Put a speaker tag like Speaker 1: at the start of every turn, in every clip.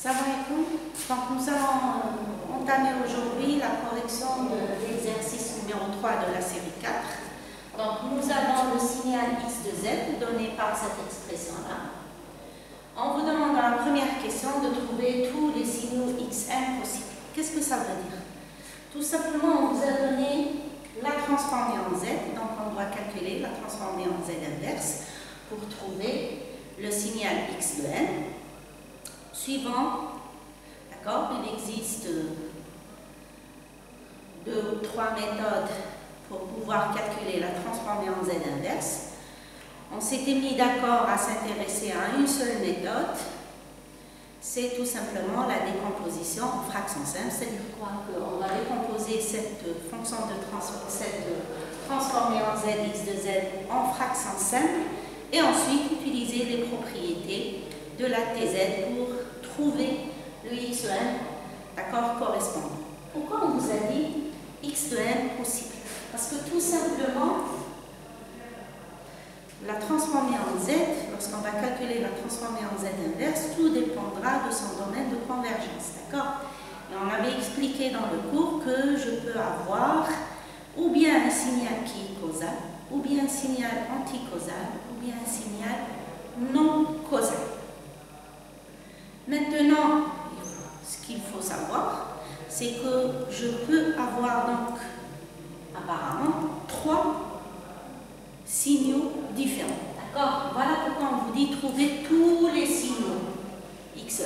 Speaker 1: Salam alaikum. Donc nous allons entamer aujourd'hui la correction de l'exercice numéro 3 de la série 4. Donc nous avons le signal x de z donné par cette expression-là. On vous demande dans la première question de trouver tous les signaux xn possibles. Qu'est-ce que ça veut dire? Tout simplement, on vous a donné la transformée en z, donc on doit calculer la transformée en z inverse pour trouver le signal x de n. Suivant, d'accord, il existe 2 ou 3 méthodes pour pouvoir calculer la transformée en z inverse. On s'était mis d'accord à s'intéresser à une seule méthode, c'est tout simplement la décomposition en fractions simples, c'est-à-dire quoi? Qu'on va décomposer cette fonction de transformée en z, x de z, en fractions simples et ensuite utiliser les propriétés de la tz pour trouver le x de n, d'accord, correspondant. Pourquoi on vous a dit x de n possible? Parce que tout simplement, la transformée en z, lorsqu'on va calculer la transformée en z inverse, tout dépendra de son domaine de convergence, d'accord? Et on avait expliqué dans le cours que je peux avoir ou bien un signal qui est causal, ou bien un signal anticausal, ou bien un signal non causal. Maintenant, ce qu'il faut savoir, c'est que je peux avoir donc apparemment 3 signaux différents. D'accord? Voilà pourquoi on vous dit trouver tous les signaux xn.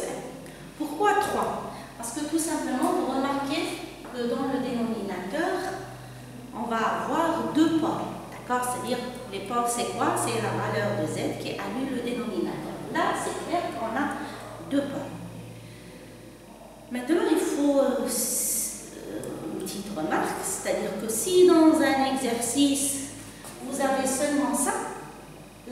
Speaker 1: Pourquoi 3? Parce que tout simplement, vous remarquez que dans le dénominateur, on va avoir 2 pôles. D'accord? C'est-à-dire, les pôles, c'est quoi? C'est la valeur de z qui annule le dénominateur. Là, c'est clair qu'on a 2 pôles. Maintenant, il faut une petite remarque, c'est-à-dire que si dans un exercice, vous avez seulement ça,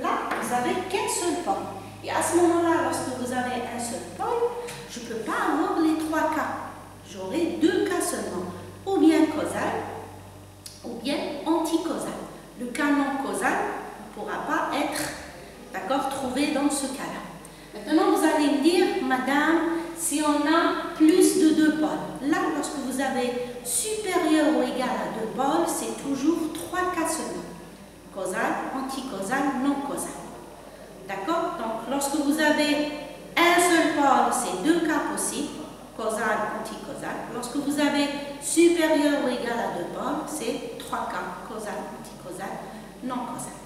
Speaker 1: là, vous n'avez qu'un seul pôle. Et à ce moment-là, lorsque vous avez un seul pôle, je ne peux pas avoir les 3 cas. J'aurai 2 cas seulement, ou bien causal, ou bien anticausal. Le cas non causal ne pourra pas être, d'accord, trouvé dans ce cas-là. Maintenant, vous allez me dire, madame, si on a plus de 2 pôles, là, lorsque vous avez supérieur ou égal à 2 pôles, c'est toujours 3 cas seulement. Causal, anticausal, non causal. D'accord? Donc, lorsque vous avez un seul pôle, c'est 2 cas possibles, causal, anticausal. Lorsque vous avez supérieur ou égal à 2 pôles, c'est 3 cas, causal, anticausal, non causal.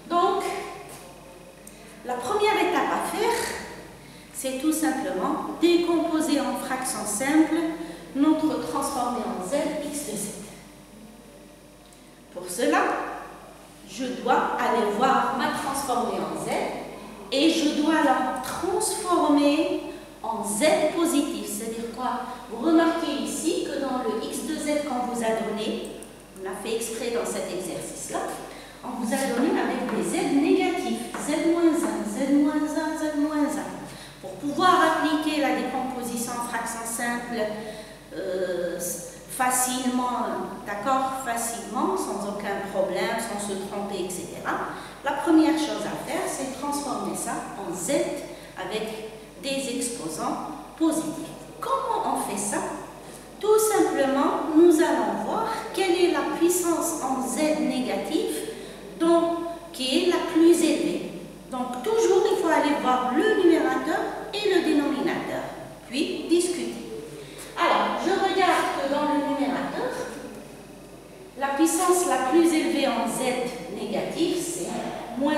Speaker 1: Donc, la première étape à faire, c'est tout simplement décomposer en fractions simples notre transformée en z, x de z. Pour cela, je dois aller voir ma transformée en z et je dois la transformer en z positif. C'est-à-dire quoi? Vous remarquez ici que dans le x de z qu'on vous a donné, on a fait exprès dans cet exercice-là, on vous a donné avec des z négatifs, z-1, z-1, z-1. Pour pouvoir appliquer la décomposition en fractions simples facilement, d'accord, facilement, sans aucun problème, sans se tromper, etc. La première chose à faire, c'est transformer ça en z avec des exposants positifs. Comment on fait ça? Tout simplement, nous allons voir quelle est la puissance en z négatif qui est la plus élevée. Donc toujours, il faut aller voir le numérateur et le dénominateur, puis discuter. Alors, je regarde que dans le numérateur, la puissance la plus élevée en z négatif, c'est moins 1.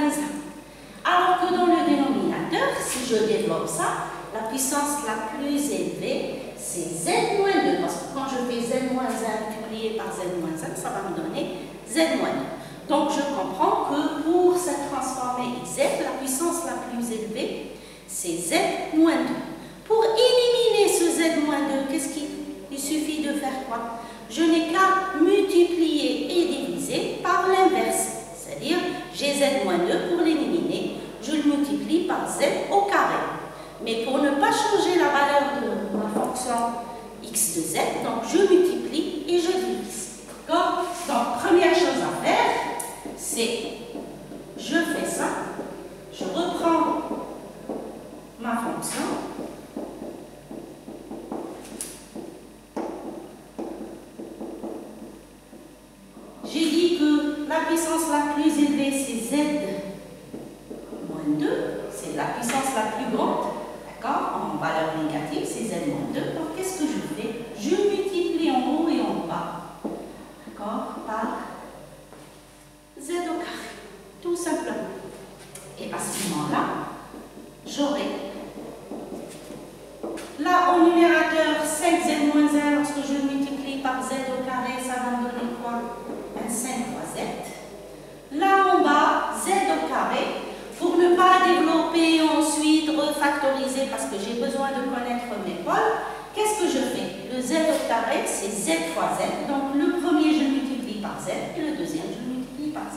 Speaker 1: Alors que dans le dénominateur, si je développe ça, la puissance la plus élevée, c'est z-2. Parce que quand je fais z-1 multiplié par z-1, ça va me donner z-1. Donc, je comprends que pour cette transformée z, la puissance la plus élevée, c'est z-2. Pour éliminer ce z-2, qu'est-ce qu'il suffit de faire quoi? Je n'ai qu'à multiplier et diviser par l'inverse. C'est-à-dire, j'ai z-2 pour l'éliminer, je le multiplie par z au carré. Mais pour ne pas changer la valeur de ma fonction x de z, donc je multiplie et je divise. D'accord? Donc, première chose à faire, c'est, je fais ça, je reprends ma fonction, moins 2, c'est la puissance la plus grande, d'accord, en valeur négative, c'est z moins 2. Donc, qu'est-ce que je fais? Je multiplie en haut et en bas, d'accord, par z au carré, tout simplement. Et à ce moment-là, j'aurai là au numérateur 5z moins 1, lorsque je multiplie par z au carré, ça va me donner quoi? Un 5 fois z. Là en bas, z au carré, pour ne pas développer ensuite, refactoriser, parce que j'ai besoin de connaître mes pôles, qu'est-ce que je fais? Le z au carré, c'est z fois z. Donc le premier, je multiplie par z, et le deuxième, je multiplie par z.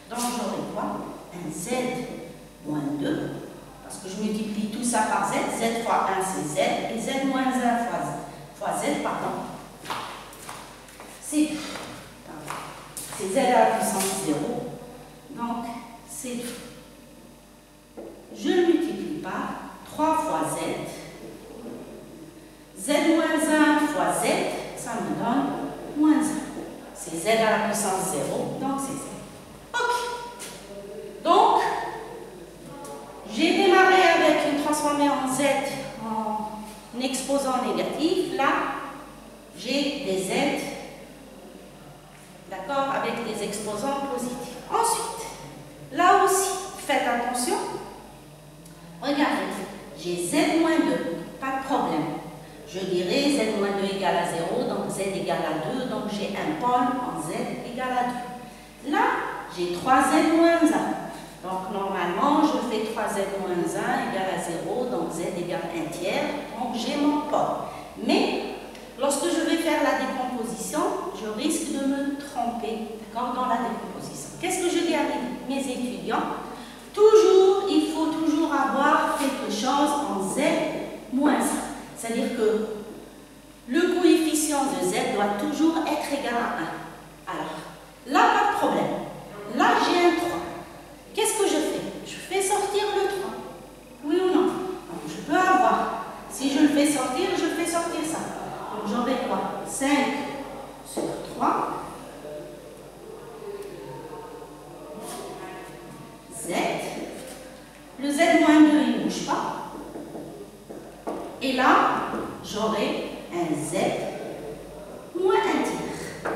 Speaker 1: Donc j'aurai quoi? Un z moins 2, parce que je multiplie tout ça par z. Z fois 1, c'est z, et z moins 1 fois z, pardon. C'est z à la puissance 0. Donc, c'est je multiplie par 3 fois z. Z moins 1 fois z, ça me donne moins 1. C'est z à la puissance 0, donc c'est z. Ok. Donc, j'ai démarré avec une transformée en z en exposant négatif. Là, j'ai des z, d'accord, avec des exposants positifs. Ensuite, là aussi, faites attention. Regardez, j'ai z moins 2, pas de problème. Je dirais z moins 2 égale à 0, donc z égale à 2, donc j'ai un pôle en z égale à 2. Là, j'ai 3z moins 1. Donc normalement, je fais 3z moins 1 égale à 0, donc z égale 1 tiers, donc j'ai mon pôle. Mais, lorsque je vais faire la décomposition, je risque de me tromper, d'accord, dans la décomposition. Qu'est-ce que je dis à mes étudiants? Toujours, il faut toujours avoir quelque chose en z moins 1. C'est-à-dire que le coefficient de z doit toujours être égal à 1. Alors, là, pas de problème. Là, j'ai un 3. Qu'est-ce que je fais? Je fais sortir le 3. Oui ou non? Donc, je peux avoir. Si je le fais sortir ça. Donc, j'aurai quoi? 5 sur 3. Z. Le z moins 2, il ne bouge pas. Et là, j'aurai un z moins 1 tiers.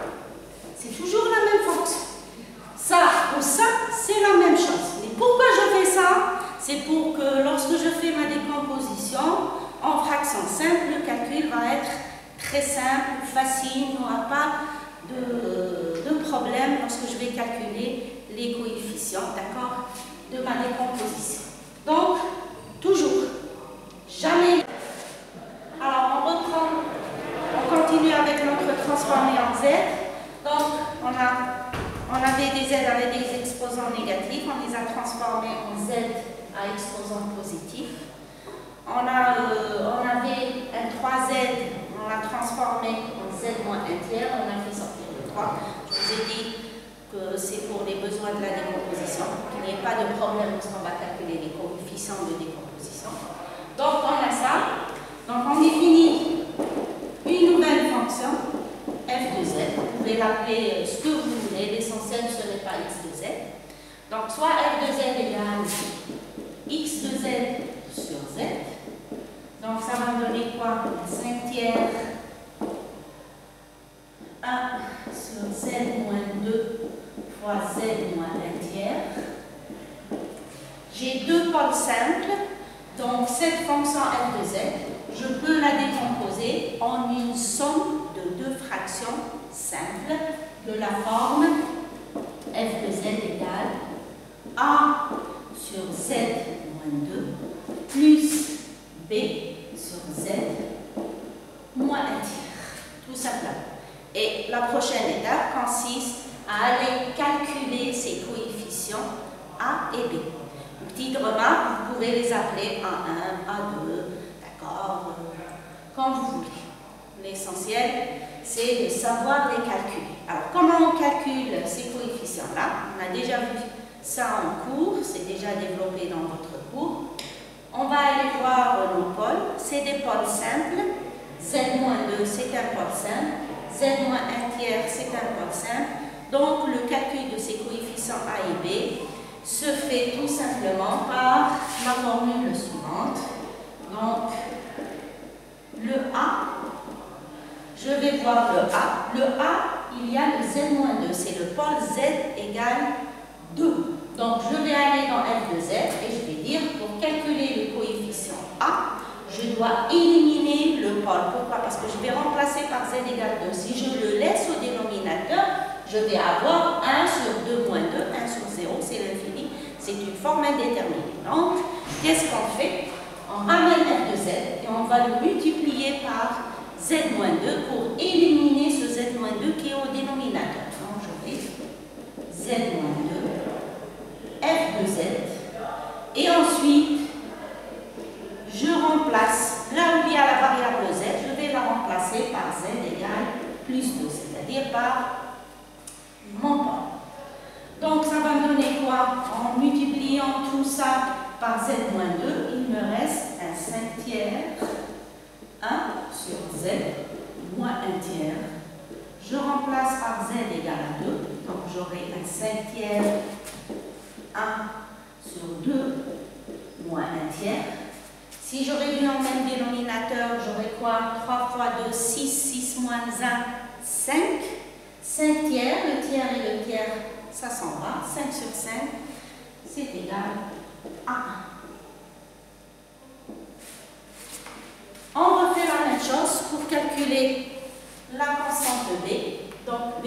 Speaker 1: C'est toujours la même fonction. Ça ou ça, c'est la même chose. Mais pourquoi je fais ça? C'est pour que lorsque je fais ma décomposition en fractions simples, le calcul va être très simple, facile, il n'y aura pas de problème lorsque je vais calculer les coefficients, d'accord, de ma décomposition. Donc, toujours, jamais. Alors, on reprend, on continue avec notre transformé en z. Donc, on avait des z avec des exposants négatifs, on les a transformés en z à exposants positifs. On avait un 3z, on l'a transformé en z moins 1 tiers, on a fait sortir le 3. Je vous ai dit que c'est pour les besoins de la décomposition, qu'il n'y ait pas de problème lorsqu'on va calculer les coefficients de décomposition. Donc on a ça. Donc on définit une nouvelle fonction, f de z. Vous pouvez l'appeler ce que vous voulez, l'essentiel ce n'est pas x de z. Donc soit f de z égale x de z sur z. Donc ça va me donner quoi? 5 tiers 1 sur z moins 2 fois z moins 1 tiers. J'ai deux pôles simples, donc cette fonction f de z, je peux la décomposer en une somme de deux fractions simples de la forme f de z égale a sur z moins 2 plus b sur z moins 1 tiers, tout simplement. Et la prochaine étape consiste à aller calculer ces coefficients a et b. Une petite remarque, vous pouvez les appeler A1, A2, d'accord, comme vous voulez. L'essentiel, c'est de savoir les calculer. Alors, comment on calcule ces coefficients-là? On a déjà vu ça en cours, c'est déjà développé dans votre cours. On va aller voir nos pôles. C'est des pôles simples. Z-2, c'est un pôle simple. Z-1 tiers, c'est un pôle simple. Donc, le calcul de ces coefficients A et B se fait tout simplement par la formule suivante. Donc, le A, je vais voir le A. Le A, il y a le Z-2, c'est le pôle Z égale 2. Donc, je vais aller dans F de Z et je vais dire, pour calculer le coefficient A, je dois éliminer le pôle. Pourquoi? Parce que je vais remplacer par Z égale 2. Si je le laisse au dénominateur, je vais avoir 1 sur 2 moins 2, 1 sur 0, c'est l'infini. C'est une forme indéterminée. Donc, qu'est-ce qu'on fait? On ramène F de Z et on va le multiplier par Z-2 pour éliminer ce Z-2 qui est au dénominateur. Donc, j'aurai Z-2, F de Z, et ensuite, je remplace, là où il y a la variable Z, je vais la remplacer par Z égale plus 2, c'est-à-dire par mon pôle. Donc, ça va me donner quoi? En multipliant tout ça par Z-2, il me reste un 5/3, 1 sur Z, moins 1/3. Je remplace par Z égale à 2, donc j'aurai un 5/3, 1 sur 2, moins 1/3. Si je réduis en même dénominateur, j'aurai quoi? 3 fois 2, 6, 6 moins 1, 5. 5/3, le tiers et le tiers, ça s'en va. 5 sur 5, c'est égal à 1. On refait la même chose pour calculer la constante B. Donc B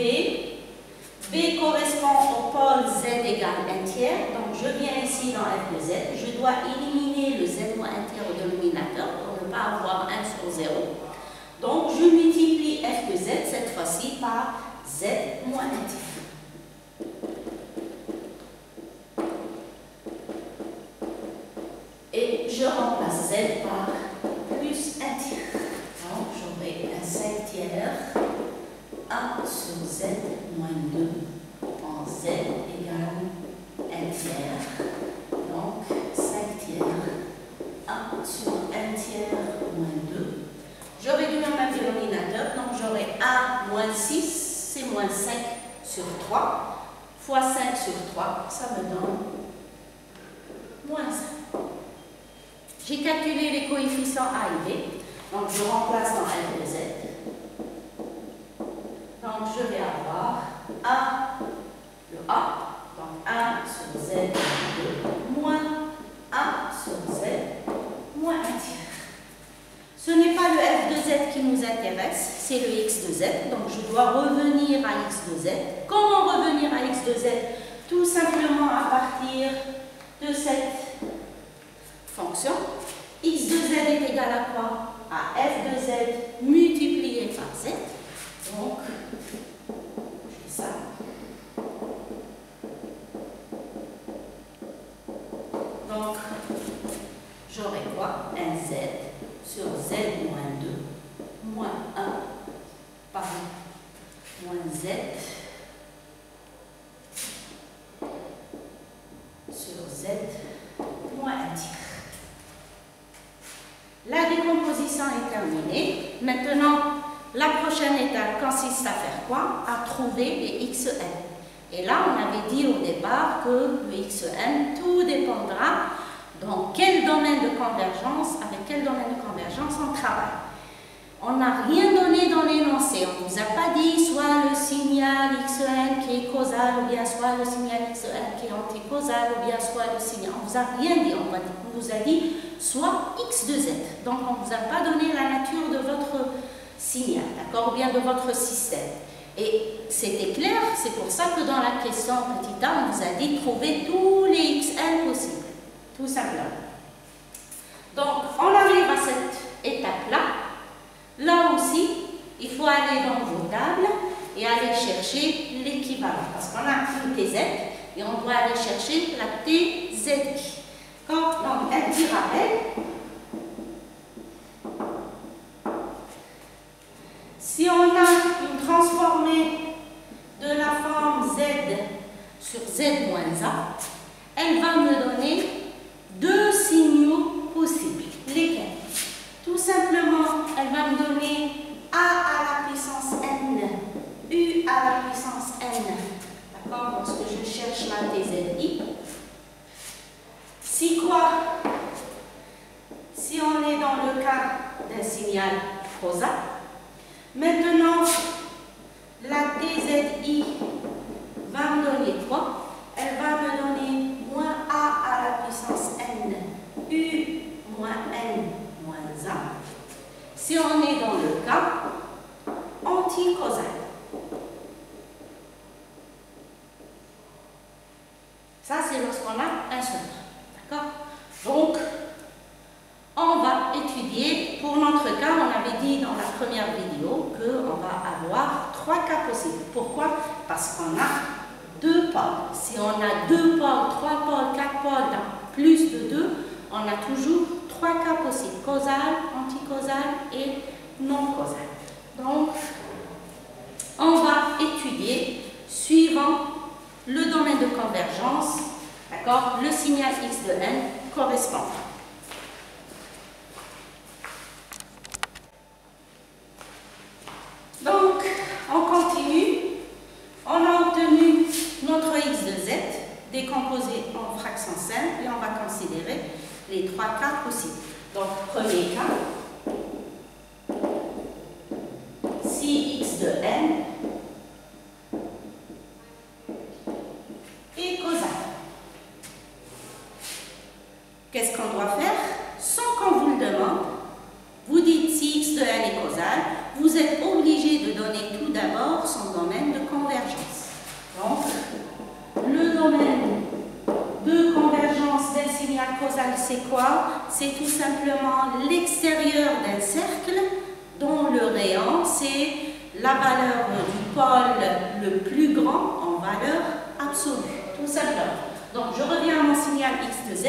Speaker 1: correspond au pôle Z égale 1/3. Donc je viens ici dans F de Z. Je dois éliminer le Z moins 1/3 au dénominateur pour ne pas avoir 1 sur 0. Donc je multiplie F de Z cette fois-ci par Z moins 1/3. Et je remplace Z par plus 1/3. Donc j'aurai un 5/3, 1 sur Z moins 2 en Z égale 1/3. Donc 5/3, 1 sur 1/3 moins 2. Je réduis en même dénominateur, donc j'aurai 1 moins 6, c'est moins 5 sur 3, fois 5 sur 3, ça me donne moins 5. J'ai calculé les coefficients A et B, donc je remplace dans F de Z. Donc je vais avoir 1, le A, donc 1 sur Z moins 2, moins 1 sur Z moins 1/3. Ce n'est pas le F de Z qui nous intéresse, c'est le X de Z. Donc je dois revenir à X de Z. Comment revenir à X de Z? Tout simplement à partir de cette fonction. X de Z est égal à quoi? À F de Z multiplié par Z. Donc, je fais ça. Donc, j'aurai quoi? Un Z sur Z moins 2, moins 1, par moins Z sur Z moins 1/3. La décomposition est terminée. Maintenant, la prochaine étape consiste à faire quoi? À trouver les XN. Et là, on avait dit au départ que le XN, tout dépendra dans quel domaine de convergence, avec quel domaine de convergence on travaille. On n'a rien donné dans l'énoncé. On ne vous a pas dit soit le signal XN qui est causal, ou bien soit le signal XN qui est anticausal, ou bien soit le signal. On ne vous a rien dit. On vous a dit soit X de Z. Donc, on ne vous a pas donné la nature de votre signal, d'accord, ou bien de votre système. Et c'était clair, c'est pour ça que dans la question petit a, on vous a dit trouver tous les XN possibles. Tout simplement. Donc, on arrive à cette étape-là. Là aussi, il faut aller dans vos tables et aller chercher l'équivalent. Parce qu'on a une TZ et on doit aller chercher la TZI. Donc, un petit rappel. Si on a une transformée de la forme Z sur Z moins A, elle va me donner deux signaux possibles. Lesquels? Tout simplement, elle va me donner A à la puissance N, U à la puissance N. D'accord? Lorsque je cherche la TZI. Si quoi? on est dans le cas d'un signal causal. Maintenant, la dzi va me donner quoi? Elle va me donner moins a à la puissance n, u moins n moins 1. Si on est dans le cas anticausal. Ça, c'est lorsqu'on a un seul. D'accord? Donc, on va étudier, pour notre cas, on avait dit dans la première vidéo qu'on va avoir 3 cas possibles. Pourquoi? Parce qu'on a 2 pôles. Si on a 2 pôles, 3 pôles, 4 pôles, dans plus de 2, on a toujours 3 cas possibles. Causal, anticausal et non causal. Donc, on va étudier, suivant le domaine de convergence, d'accord, le signal x de n correspond. Donc, on continue. On a obtenu notre x de z, décomposé en fractions simples, et on va considérer les 3 cas possibles. Donc, premier cas, si x de n est causal. Qu'est-ce qu'on doit faire? Sans qu'on vous le demande, vous dites si x de n est causal, vous êtes obligé de donner tout d'abord son domaine de convergence. Donc, le domaine de convergence d'un signal causal, c'est quoi? C'est tout simplement l'extérieur d'un cercle dont le rayon, c'est la valeur du pôle le plus grand en valeur absolue, tout simplement. Donc, je reviens à mon signal x de z.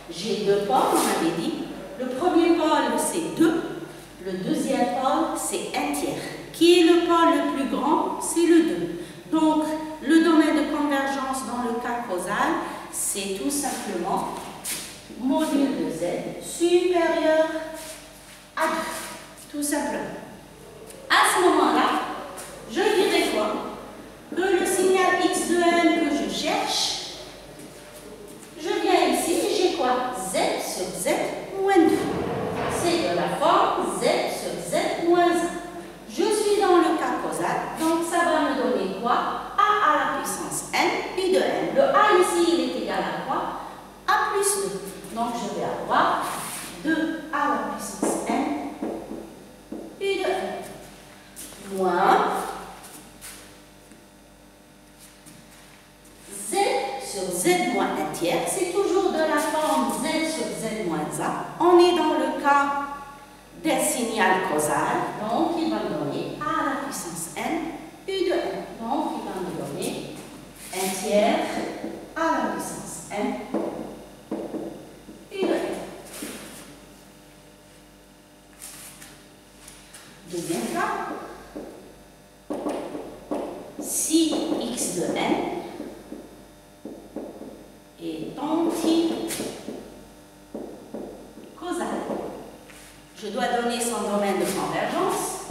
Speaker 1: J'ai 2 pôles, on avait dit. Le premier pôle, c'est 2. Le deuxième pôle, c'est 1 tiers. Qui est le pôle le plus grand? C'est le 2. Donc, le domaine de convergence dans le cas causal, c'est tout simplement module de z supérieur à 2. Tout simplement. À ce moment-là, je dirais quoi? Que le signal x de n que je cherche, je viens ici, j'ai quoi? Z sur z moins 2. C'est de la forme z sur z moins 1. Je suis dans le cas causal, donc ça va me donner quoi? A à la puissance n, u de n. Le a ici, il est égal à quoi? A plus 2. Donc je vais avoir 2 à la puissance n, u de n, moins z sur z moins 1 tiers, c'est toujours de la forme z sur z moins 1. On est dans le cas d'un signal causal, donc il va me donner a à la puissance n, u de n. Donc il va me donner 1 tiers à la puissance n, u de n. Deuxième cas, si x de n est anticausal. Je dois donner son domaine de convergence.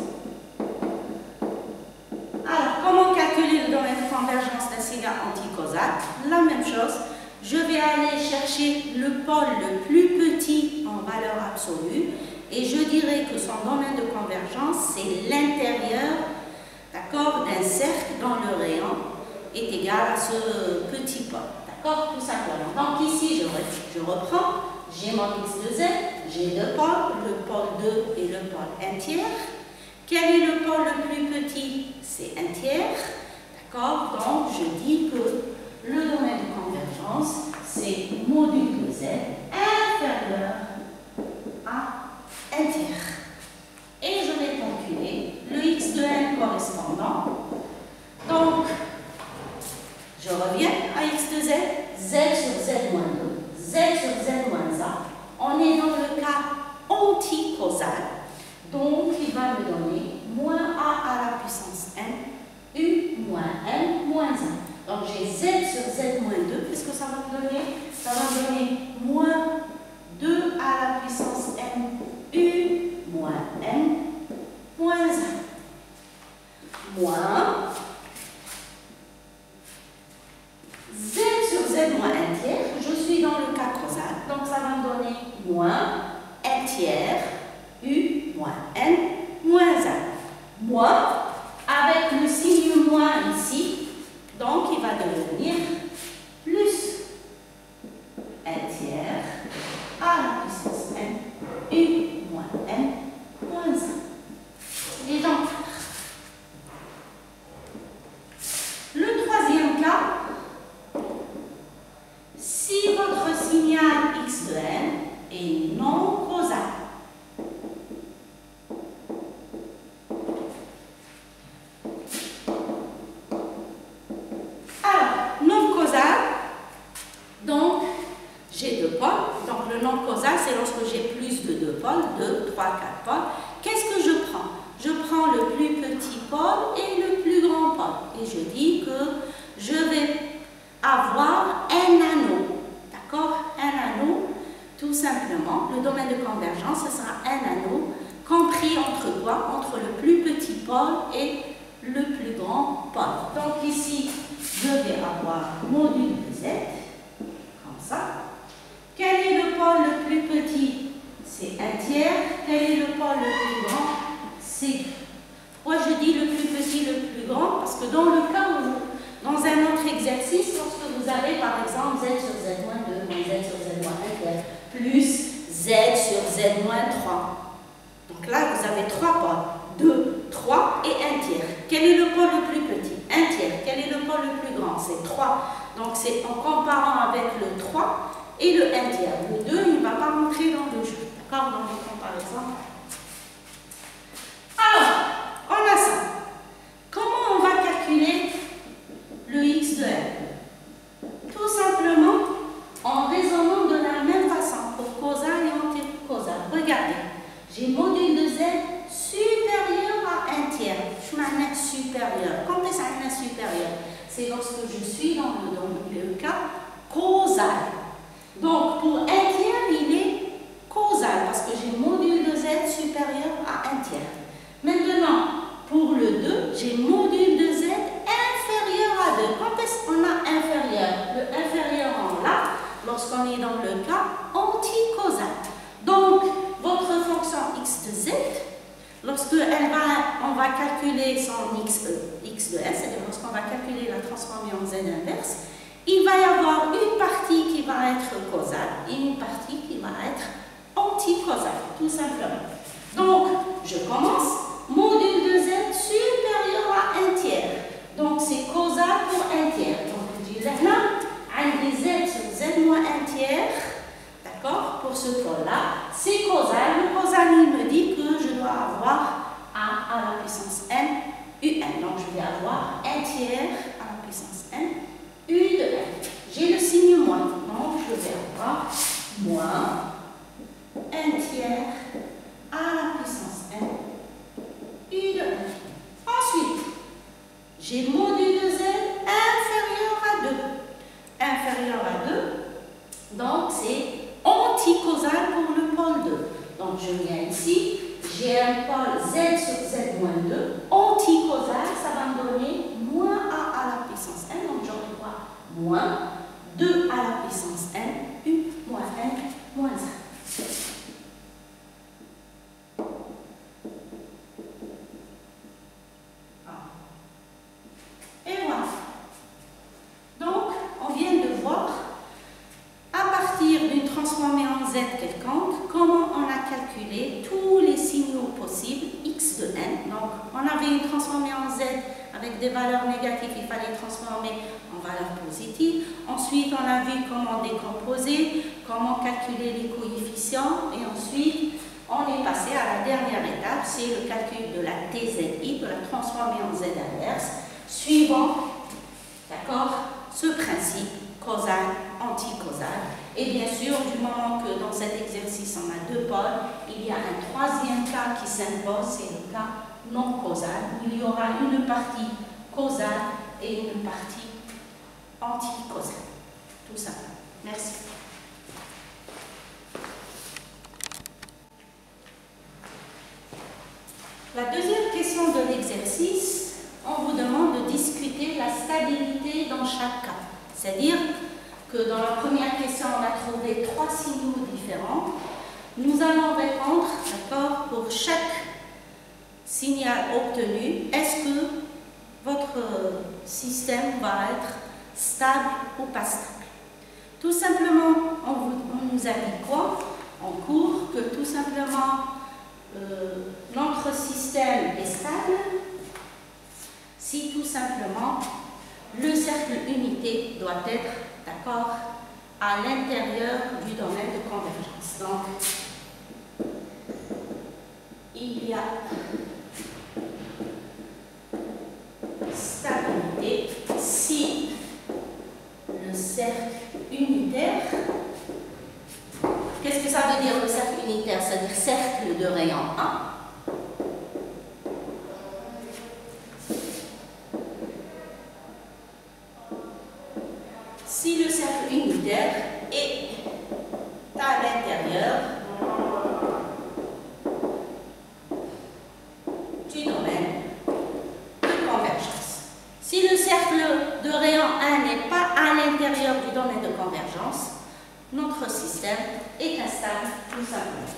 Speaker 1: Alors, comment calculer le domaine de convergence d'un signal anticausal? La même chose. Je vais aller chercher le pôle le plus petit en valeur absolue et je dirais que son domaine de convergence, c'est l'intérieur, d'accord, d'un cercle dont le rayon est égal à ce petit pôle. D'accord, tout simplement. Donc ici, je reprends, j'ai mon x de z, j'ai 2 pôles, le pôle 2 et le pôle 1 tiers. Quel est le pôle le plus petit? C'est 1 tiers. D'accord, donc je dis que le domaine de convergence, c'est module de z inférieur à 1 tiers. Et je vais calculer le x de n correspondant. Donc, je reviens à x de z, z sur z moins 2, z sur z moins 1. On est dans le cas anticausal. Donc, il va me donner moins a à la puissance n, u moins n moins 1. Donc, j'ai z sur z moins 2. Qu'est-ce que ça va me donner? Ça va me donner moins 2 à la puissance n, u moins n moins 1. Moins z sur z moins 1 tiers, je suis dans le cas causal, donc ça va me donner moins 1 tiers, U moins N moins 1. Moins, avec le signe moins ici, donc il va devenir plus N tiers à la puissance N, U moins N moins 1. Et donc, le troisième cas, si votre signal x de n est non causal, alors, non causal, donc j'ai deux pôles, donc le non causal c'est lorsque j'ai plus de deux pôles, 2, 3, 4 pôles. Qu'est-ce que je prends? Je prends le plus petit pôle et le plus grand pôle. Et je dis que je vais avoir un anneau. D'accord? Un anneau, tout simplement. Le domaine de convergence, ce sera un anneau compris entre quoi? Entre le plus petit pôle et le plus grand pôle. Donc ici, je vais avoir module de Z, comme ça. Quel est le pôle le plus petit? C'est 1 tiers. Quel est le pôle le plus grand? C'est. Pourquoi je dis le plus petit, le plus grand? Parce que dans le cas où, dans un autre exercice, lorsque vous avez par exemple Z sur Z-2 moins Z sur Z-1 tiers, plus Z sur Z-3. Donc là, vous avez 3 pôles. 2, 3 et 1 tiers. Quel est le pôle le plus petit? 1 tiers. Quel est le pôle le plus grand? C'est 3. Donc c'est en comparant avec le 3 et le 1 tiers. Le 2, il ne va pas rentrer dans le jeu. D'accord? Dans les comparaisons. Alors, on a ça. Comment on va calculer le x de n? Tout simplement en raisonnant de la même façon pour causal et anticausal. Regardez, j'ai module de z supérieur à 1 tiers. Je m'en ai supérieur. Quand est-ce que c'est supérieur? C'est lorsque je suis dans le cas causal. Donc pour 1 tiers, il est causal parce que j'ai module de z supérieur à 1 tiers. Maintenant, pour le 2, j'ai module de z inférieur à 2. Quand est-ce qu'on a inférieur? Le inférieur en là, lorsqu'on est dans le cas anticausal. Donc, votre fonction x de z, lorsque on va calculer son x de n, c'est-à-dire lorsqu'on va calculer la transformer en z inverse, il va y avoir une partie qui va être causale et une partie qui va être anticausale, tout simplement. Donc, je commence. Module de z supérieur à 1 tiers. Donc, c'est causal pour 1 tiers. Donc, je dis là, on dit z sur z moins 1 tiers. D'accord? Pour ce pôle-là, c'est causal. Le causal, il me dit que je dois avoir a à la puissance n, un. Donc, je vais avoir 1 tiers à la puissance n, u de n. J'ai le signe moins. Donc, je vais avoir moins 1 tiers à la puissance n, u de n. Ensuite, j'ai module de z inférieur à 2. Inférieur à 2, donc c'est anticausal pour le pôle 2. Donc je viens ici, j'ai un pôle z sur z moins 2. Anticausal, ça va me donner moins a à la puissance n. Donc j'aurai quoi? Moins 2 à la puissance n, u moins n moins 1. Et voilà. Donc, on vient de voir, à partir d'une transformée en z quelconque, comment on a calculé tous les signaux possibles, x de n. Donc, on avait une transformée en z avec des valeurs négatives, il fallait transformer en valeurs positives. Ensuite, on a vu comment décomposer, comment calculer les coefficients. Et ensuite, on est passé à la dernière étape, c'est le calcul de la TZI, de la transformée en z inverse, suivant, d'accord, ce principe causal, anticausal. Et bien sûr, du moment que dans cet exercice on a deux pôles, il y a un troisième cas qui s'impose, c'est le cas non causal, où il y aura une partie causale et une partie anticausale. Tout ça. Merci. La deuxième question de l'exercice, on vous demande de discuter la stabilité dans chaque cas. C'est-à-dire que dans la première question, on a trouvé 3 signaux différents. nous allons répondre, d'accord, pour chaque signal obtenu, est-ce que votre système va être stable ou pas stable. Tout simplement, on nous a dit quoi en cours? Que tout simplement, notre système est stable si tout simplement le cercle unité doit être, d'accord, à l'intérieur du domaine de convergence. Donc, il y a stabilité si le cercle unitaire, qu'est-ce que ça veut dire le cercle unitaire? C'est-à-dire cercle de rayon 1. Si le cercle unitaire est à l'intérieur du domaine de convergence. Si le cercle de rayon 1 n'est pas à l'intérieur du domaine de convergence, notre système est instable tout simplement.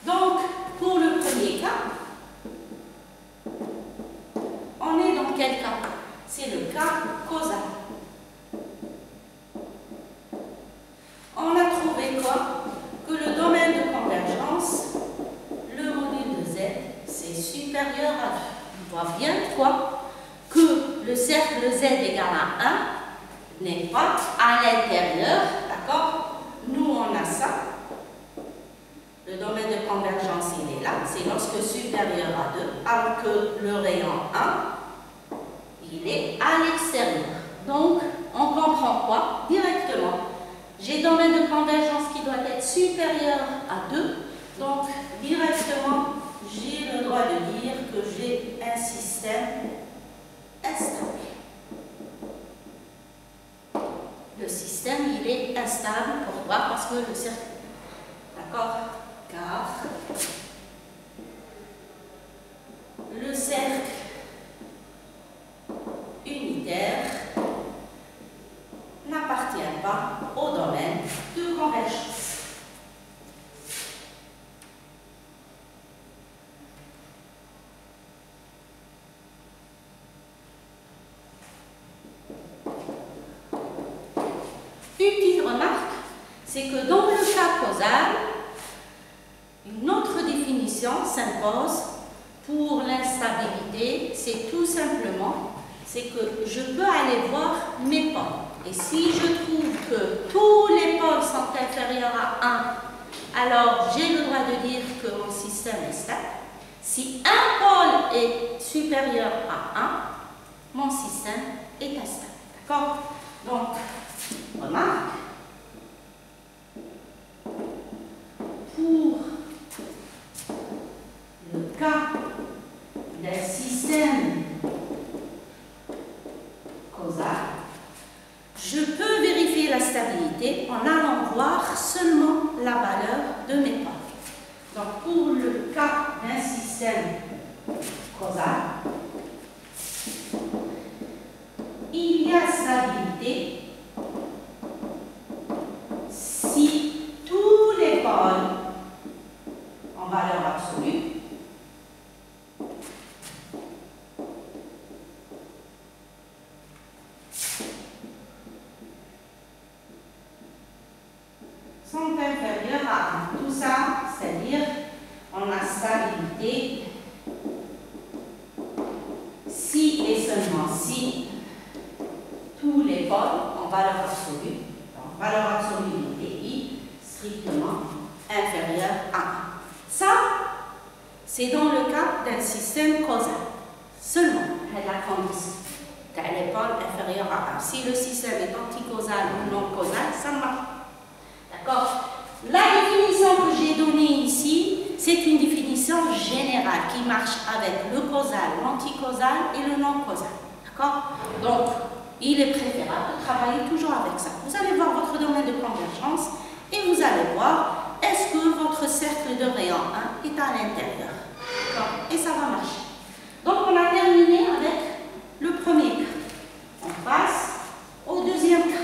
Speaker 1: Donc, pour le premier cas, on est dans quel cas? C'est le cas causal. On a trouvé quoi? Que le domaine de convergence, le module de Z, c'est supérieur à 2. On voit bien quoi? Que le cercle Z égale à 1 n'est pas à l'intérieur, d'accord? Nous, on a ça. Le domaine de convergence, il est là. C'est lorsque supérieur à 2, alors que le rayon 1, il est à l'extérieur. Donc, on comprend quoi? Directement. J'ai domaine de convergence qui doit être supérieur à 2. Donc, directement, j'ai le droit de dire que j'ai un système instable. Le système, il est instable. Pourquoi? Parce que le cercle... D'accord? Car le cercle unitaire n'appartient pas au domaine de convergence. Une petite remarque, c'est que dans le cas causal, une autre définition s'impose pour l'instabilité, c'est tout simplement, c'est que je peux aller voir mes pôles. Et si je trouve que tous les pôles sont inférieurs à 1, alors j'ai le droit de dire que mon système est stable. Si un pôle est supérieur à 1, mon système est instable. D'accord? Donc, remarque, pour le cas d'un système causal, je peux vérifier la stabilité en allant voir seulement la valeur de mes pôles. Donc, pour le cas d'un système causal, il y a stabilité si tous les pôles en valeur absolue sont inférieurs à 1. Tout ça, c'est-à-dire, on a stabilité si et seulement si tous les pôles en valeur absolue, donc valeur absolue de TI, strictement inférieure à 1. Ça, c'est dans le cas d'un système causal. Seulement, la condition. Les pôles inférieurs à 1. Si le système est anticausal ou non causal, ça marche. D'accord? La définition que j'ai donnée ici, c'est une définition générale qui marche avec le causal, l'anticausal et le non causal. D'accord? Donc, il est préférable de travailler toujours avec ça. Vous allez voir votre domaine de convergence et vous allez voir est-ce que votre cercle de rayon 1 est à l'intérieur. Et ça va marcher. Donc, on a terminé avec le premier cas. On passe au deuxième cas.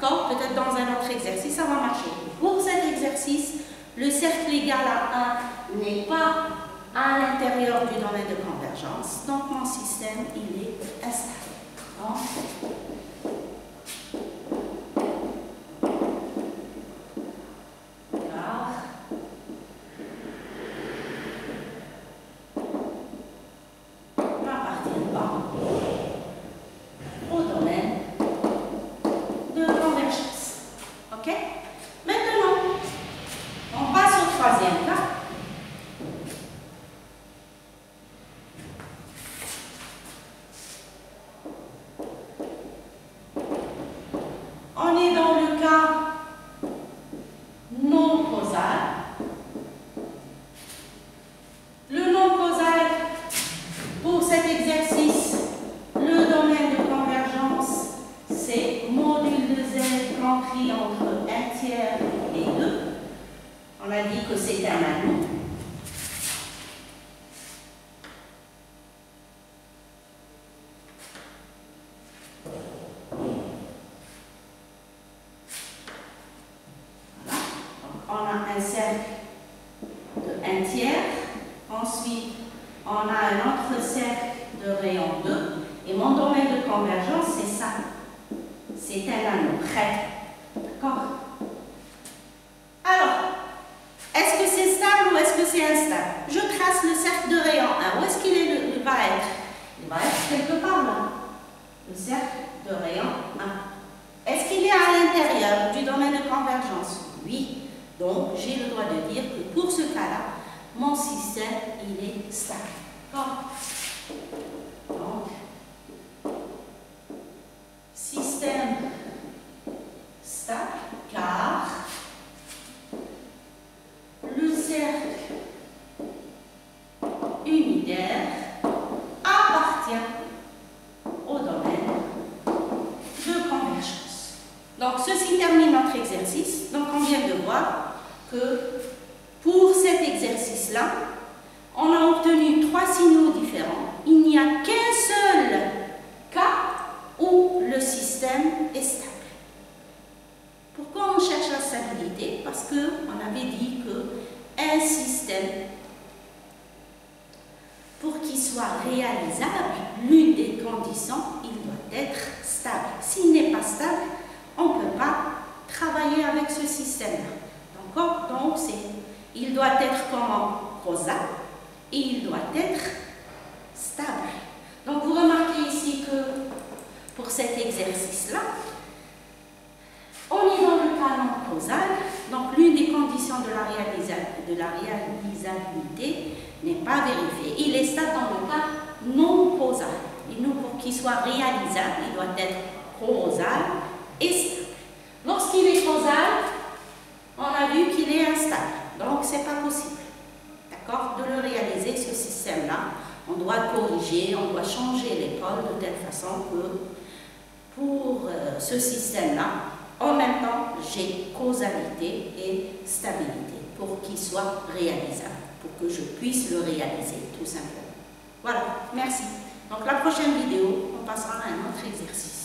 Speaker 1: D'accord? Peut-être dans un autre exercice, ça va marcher. Pour cet exercice, le cercle égal à 1 n'est pas à l'intérieur du domaine de convergence. Donc, mon système, il est instable. On est dans le cas non causal. Le non causal, pour cet exercice, le domaine de convergence, c'est module de Z compris entre 1 tiers et 2. On a dit que c'est un anneau. On a un cercle de 1 tiers, ensuite on a un autre cercle de rayon 2, et mon domaine de convergence, c'est ça. C'est un anneau prêt. D'accord? Alors, est-ce que c'est stable ou est-ce que c'est instable? Je trace le cercle de rayon 1. Où est-ce qu'il il va être? Il va être quelque part là. Le cercle de rayon 1. Est-ce qu'il est à l'intérieur du domaine de convergence? Oui. Donc, j'ai le droit de dire que pour ce cas-là, mon système, il est stable. Donc, système stable, car le cercle unitaire appartient au domaine de convergence. Donc, ceci termine notre exercice. Donc, on vient de voir que pour cet exercice-là, on a obtenu 3 signaux différents. Il n'y a qu'un seul cas où le système est stable. Pourquoi on cherche la stabilité? Parce qu'on avait dit qu'un système, pour qu'il soit réalisable, l'une des conditions, il doit être stable. S'il n'est pas stable, on ne peut pas travailler avec ce système-là. D'accord? Donc, il doit être comment? Causal et il doit être stable. Donc, vous remarquez ici que pour cet exercice-là, on est dans le cas non causal. Donc, l'une des conditions de la réalisabilité n'est pas vérifiée. Il est stable dans le cas non causal. Et nous, pour qu'il soit réalisable, il doit être causal et stable. Lorsqu'il est causal, on a vu qu'il est instable. Donc, ce n'est pas possible. D'accord? De le réaliser, ce système-là. On doit corriger, on doit changer les pôles de telle façon que pour ce système-là, en même temps, j'ai causalité et stabilité pour qu'il soit réalisable, pour que je puisse le réaliser, tout simplement. Voilà, merci. Donc, la prochaine vidéo, on passera à un autre exercice.